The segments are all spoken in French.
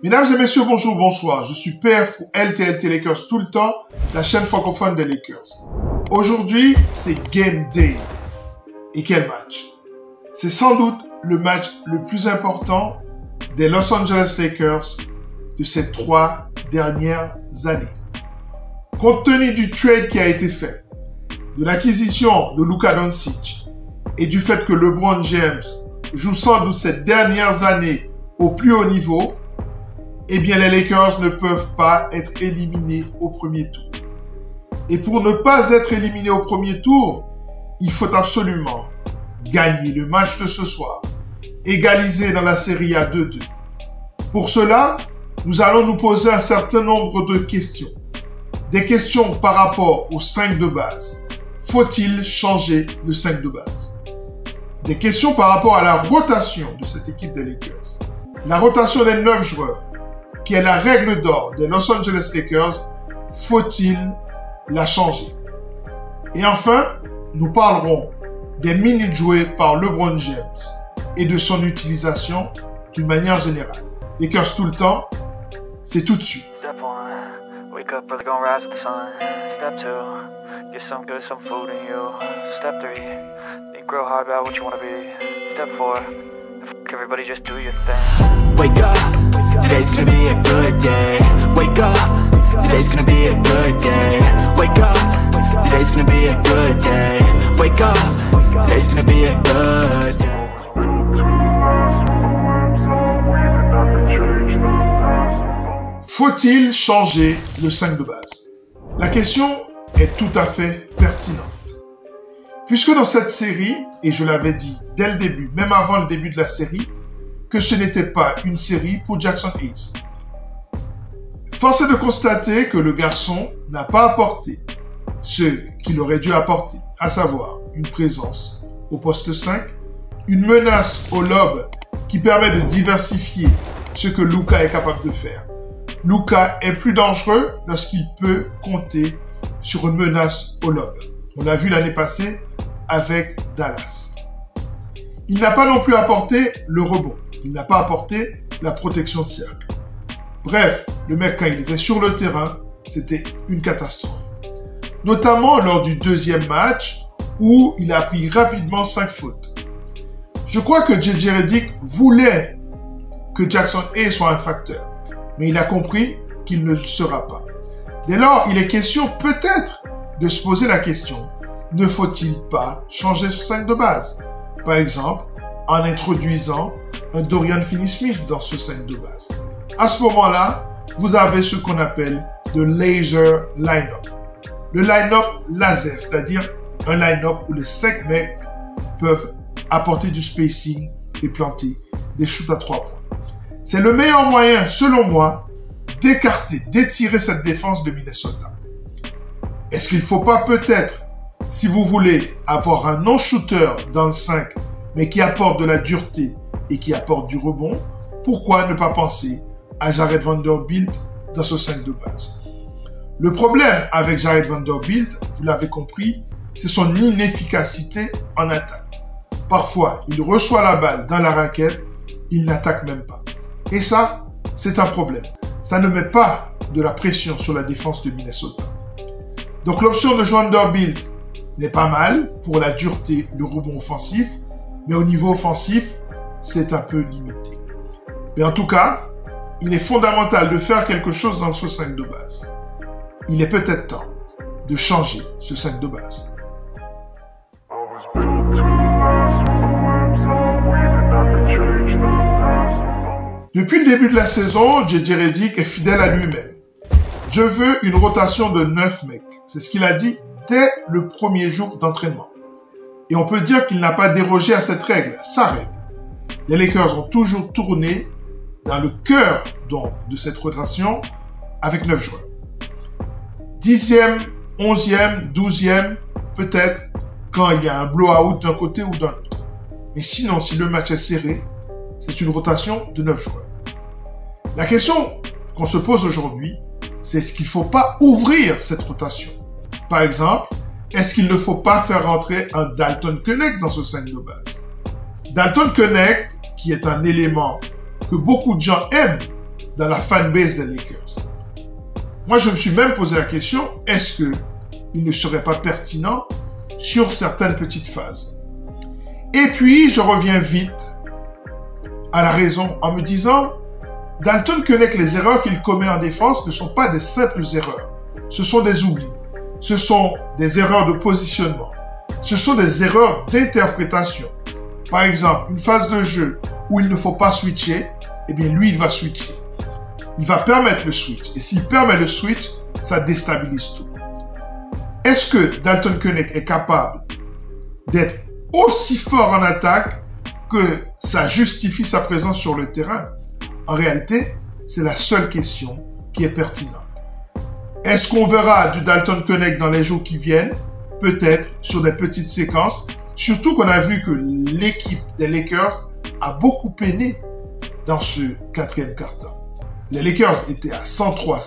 Mesdames et messieurs, bonjour, bonsoir. Je suis PF pour LTLT Lakers tout le temps, la chaîne francophone des Lakers. Aujourd'hui, c'est Game Day. Et quel match? C'est sans doute le match le plus important des Los Angeles Lakers de ces 3 dernières années. Compte tenu du trade qui a été fait, de l'acquisition de Luka Doncic et du fait que LeBron James joue sans doute ces dernières années au plus haut niveau, eh bien les Lakers ne peuvent pas être éliminés au premier tour. Et pour ne pas être éliminés au premier tour, il faut absolument gagner le match de ce soir, égaliser dans la série à 2-2. Pour cela, nous allons nous poser un certain nombre de questions. Des questions par rapport au 5 de base. Faut-il changer le 5 de base? Des questions par rapport à la rotation de cette équipe des Lakers. La rotation des 9 joueurs, qui est la règle d'or des Los Angeles Lakers, faut-il la changer? Et enfin, nous parlerons des minutes jouées par LeBron James et de son utilisation d'une manière générale. Lakers tout le temps, c'est tout de suite. Step 1, wake up early, gonna rise with the sun. Step 2, get some good, some food in you. Step 3, think real hard about what you wanna be. Step 4, everybody just do your thing. Wake up, today's gonna be a good day. Wake up, today's gonna be a good day. Wake up, today's gonna be a good day. Wake up, today's gonna be a good day. Faut-il changer le 5 de base? La question est tout à fait pertinente. Puisque dans cette série, et je l'avais dit dès le début, même avant le début de la série, que ce n'était pas une série pour Jaxson Hayes. Force est de constater que le garçon n'a pas apporté ce qu'il aurait dû apporter, à savoir une présence au poste 5, une menace au lob qui permet de diversifier ce que Luka est capable de faire. Luka est plus dangereux lorsqu'il peut compter sur une menace au lob. On l'a vu l'année passée avec Dallas. Il n'a pas non plus apporté le rebond. Il n'a pas apporté la protection de cercle. Bref, le mec, quand il était sur le terrain, c'était une catastrophe. Notamment lors du deuxième match où il a pris rapidement 5 fautes. Je crois que JJ Redick voulait que Jaxson Hayes soit un facteur, mais il a compris qu'il ne le sera pas. Dès lors, il est question peut-être de se poser la question, ne faut-il pas changer ce 5 de base? Par exemple, en introduisant un Dorian Finney-Smith dans ce 5 de base. À ce moment-là, vous avez ce qu'on appelle le laser line-up. Le line-up laser, c'est-à-dire un line-up où les 5 mecs peuvent apporter du spacing et planter des shoots à 3 points. C'est le meilleur moyen, selon moi, d'écarter, d'étirer cette défense de Minnesota. Est-ce qu'il ne faut pas peut-être, si vous voulez avoir un non-shooter dans le 5, mais qui apporte de la dureté et qui apporte du rebond, pourquoi ne pas penser à Jared Vanderbilt dans ce 5 de base? Le problème avec Jared Vanderbilt, vous l'avez compris, c'est son inefficacité en attaque. Parfois, il reçoit la balle dans la raquette, il n'attaque même pas. Et ça, c'est un problème. Ça ne met pas de la pression sur la défense de Minnesota. Donc l'option de Vanderbilt n'est pas mal pour la dureté, le rebond offensif, mais au niveau offensif, c'est un peu limité. Mais en tout cas, il est fondamental de faire quelque chose dans ce 5 de base. Il est peut-être temps de changer ce 5 de base. Depuis le début de la saison, JJ Redick est fidèle à lui-même. Je veux une rotation de 9 mecs. C'est ce qu'il a dit dès le premier jour d'entraînement. Et on peut dire qu'il n'a pas dérogé à cette règle, sa règle. Les Lakers ont toujours tourné dans le cœur donc, de cette rotation avec 9 joueurs. 10e, 11e, 12e, peut-être quand il y a un blowout d'un côté ou d'un autre. Mais sinon, si le match est serré, c'est une rotation de 9 joueurs. La question qu'on se pose aujourd'hui, c'est est-ce qu'il ne faut pas ouvrir cette rotation? Par exemple, est-ce qu'il ne faut pas faire rentrer un Dalton Knecht dans ce 5 de base? Dalton Knecht, qui est un élément que beaucoup de gens aiment, dans la fanbase des Lakers. Moi, je me suis même posé la question, est-ce qu'il ne serait pas pertinent sur certaines petites phases? Et puis, je reviens vite à la raison en me disant, Dalton Keunek, les erreurs qu'il commet en défense ne sont pas des simples erreurs. Ce sont des oublis. Ce sont des erreurs de positionnement. Ce sont des erreurs d'interprétation. Par exemple, une phase de jeu où il ne faut pas switcher, eh bien, lui, il va switcher. Il va permettre le switch. Et s'il permet le switch, ça déstabilise tout. Est-ce que Dalton Keunek est capable d'être aussi fort en attaque que ça justifie sa présence sur le terrain? En réalité, c'est la seule question qui est pertinente. Est-ce qu'on verra du Dalton Keunek dans les jours qui viennent? Peut-être sur des petites séquences. Surtout qu'on a vu que l'équipe des Lakers a beaucoup peiné dans ce quatrième quart-temps. Les Lakers étaient à 103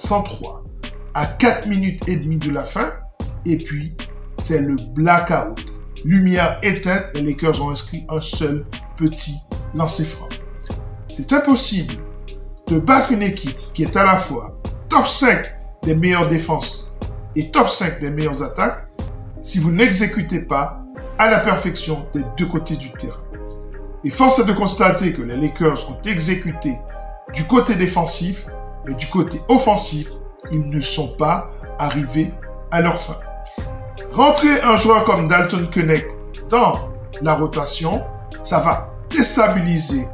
à 4 minutes et demie de la fin. Et puis, c'est le blackout. Lumière éteinte, les Lakers ont inscrit un seul petit lancer franc. C'est impossible de battre une équipe qui est à la fois top 5 des meilleures défenses et top 5 des meilleures attaques si vous n'exécutez pas à la perfection des deux côtés du terrain. Et force est de constater que les Lakers ont exécuté du côté défensif, mais du côté offensif, ils ne sont pas arrivés à leur fin. Rentrer un joueur comme Dalton Keunek dans la rotation, ça va déstabiliser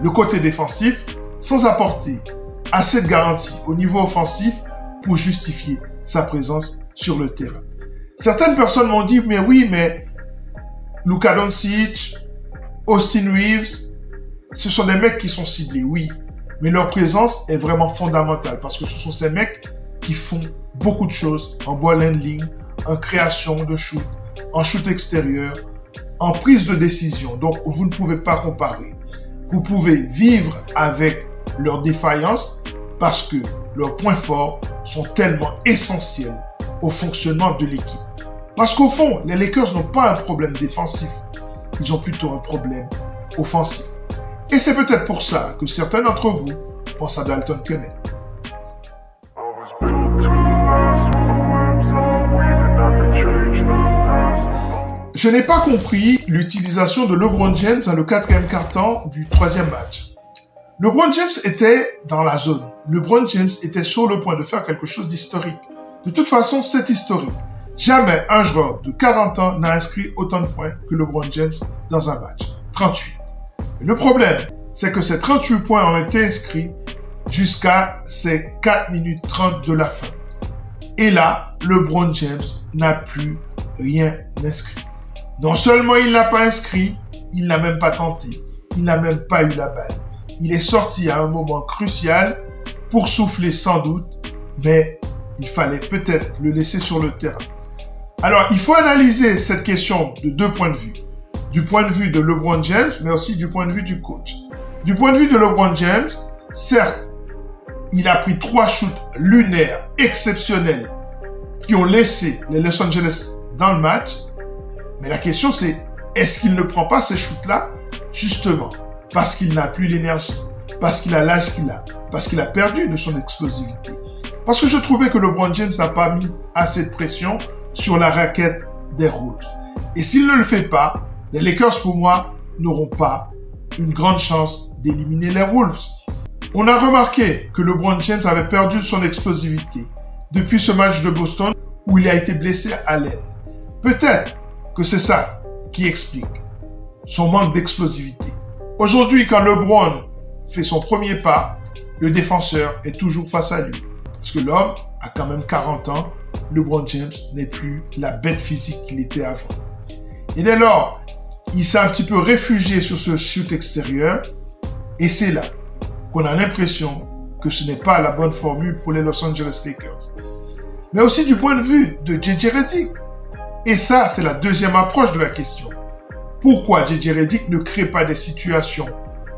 le côté défensif sans apporter assez de garantie au niveau offensif pour justifier sa présence sur le terrain. Certaines personnes m'ont dit, mais oui, mais Luka Doncic, Austin Reeves, ce sont des mecs qui sont ciblés, oui. Mais leur présence est vraiment fondamentale parce que ce sont ces mecs qui font beaucoup de choses en ball handling, en création de shoot, en shoot extérieur, en prise de décision. Donc, vous ne pouvez pas comparer. Vous pouvez vivre avec leurs défaillances parce que leurs points forts sont tellement essentiels au fonctionnement de l'équipe. Parce qu'au fond, les Lakers n'ont pas un problème défensif. Ils ont plutôt un problème offensif. Et c'est peut-être pour ça que certains d'entre vous pensent à Dalton Keunek. Je n'ai pas compris l'utilisation de LeBron James dans le quatrième quart-temps du troisième match. LeBron James était dans la zone. LeBron James était sur le point de faire quelque chose d'historique. De toute façon, c'est historique. Jamais un joueur de 40 ans n'a inscrit autant de points que LeBron James dans un match. 38. Le problème, c'est que ces 38 points ont été inscrits jusqu'à ces 4 minutes 30 de la fin. Et là, LeBron James n'a plus rien inscrit. Non seulement il n'a pas inscrit, il n'a même pas tenté. Il n'a même pas eu la balle. Il est sorti à un moment crucial pour souffler sans doute, mais il fallait peut-être le laisser sur le terrain. Alors, il faut analyser cette question de deux points de vue. Du point de vue de LeBron James, mais aussi du point de vue du coach. Du point de vue de LeBron James, certes, il a pris 3 shoots lunaires exceptionnels qui ont laissé les Los Angeles dans le match. Mais la question c'est, est-ce qu'il ne prend pas ces shoots-là justement parce qu'il n'a plus l'énergie, parce qu'il a l'âge qu'il a, parce qu'il a perdu de son explosivité. Parce que je trouvais que LeBron James n'a pas mis assez de pression sur la raquette des Wolves. Et s'il ne le fait pas, les Lakers pour moi n'auront pas une grande chance d'éliminer les Wolves. On a remarqué que LeBron James avait perdu son explosivité depuis ce match de Boston où il a été blessé à l'aine. Peut-être que c'est ça qui explique son manque d'explosivité. Aujourd'hui, quand LeBron fait son premier pas, le défenseur est toujours face à lui. Parce que l'homme a quand même 40 ans, LeBron James n'est plus la bête physique qu'il était avant. Et dès lors, il s'est un petit peu réfugié sur ce shoot extérieur. Et c'est là qu'on a l'impression que ce n'est pas la bonne formule pour les Los Angeles Lakers. Mais aussi du point de vue de JJ Redick. Et ça, c'est la deuxième approche de la question. Pourquoi JJ Redick ne crée pas des situations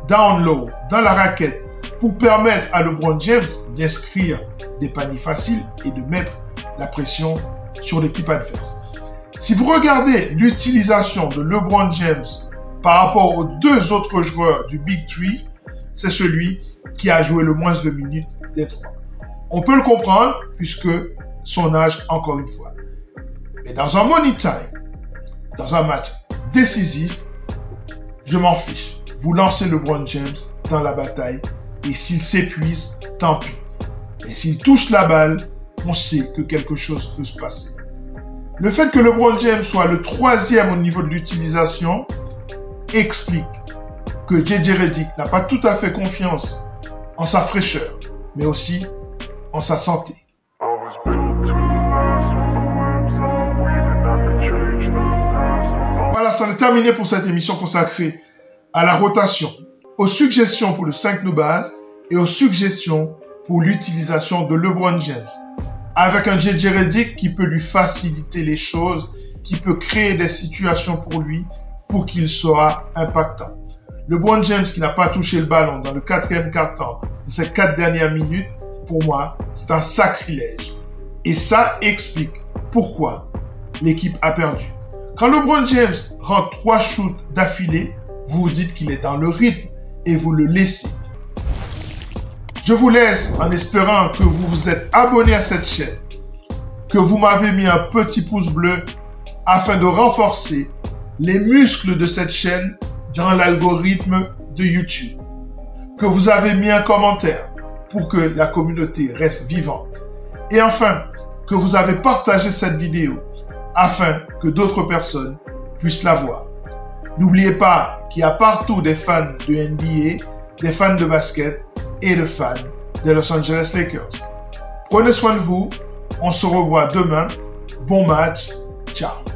down low, dans la raquette, pour permettre à LeBron James d'inscrire des paniers faciles et de mettre la pression sur l'équipe adverse. Si vous regardez l'utilisation de LeBron James par rapport aux deux autres joueurs du Big Three, c'est celui qui a joué le moins de minutes des 3. On peut le comprendre puisque son âge, encore une fois. Mais dans un money time, dans un match décisif, je m'en fiche. Vous lancez LeBron James dans la bataille et s'il s'épuise, tant pis. Mais s'il touche la balle, on sait que quelque chose peut se passer. Le fait que LeBron James soit le 3e au niveau de l'utilisation explique que J.J. Redick n'a pas tout à fait confiance en sa fraîcheur, mais aussi en sa santé. Voilà, ça est terminé pour cette émission consacrée à la rotation, aux suggestions pour le 5 no base et aux suggestions pour l'utilisation de LeBron James. Avec un J.J. Redick qui peut lui faciliter les choses, qui peut créer des situations pour lui pour qu'il soit impactant. LeBron James qui n'a pas touché le ballon dans le 4e quart-temps de ces 4 dernières minutes, pour moi, c'est un sacrilège. Et ça explique pourquoi l'équipe a perdu. Quand LeBron James rend 3 shoots d'affilée, vous vous dites qu'il est dans le rythme et vous le laissez. Je vous laisse en espérant que vous vous êtes abonné à cette chaîne, que vous m'avez mis un petit pouce bleu afin de renforcer les muscles de cette chaîne dans l'algorithme de YouTube, que vous avez mis un commentaire pour que la communauté reste vivante et enfin que vous avez partagé cette vidéo afin que d'autres personnes puissent la voir. N'oubliez pas qu'il y a partout des fans de NBA, des fans de basket et des fans des Los Angeles Lakers. Prenez soin de vous, on se revoit demain. Bon match, ciao.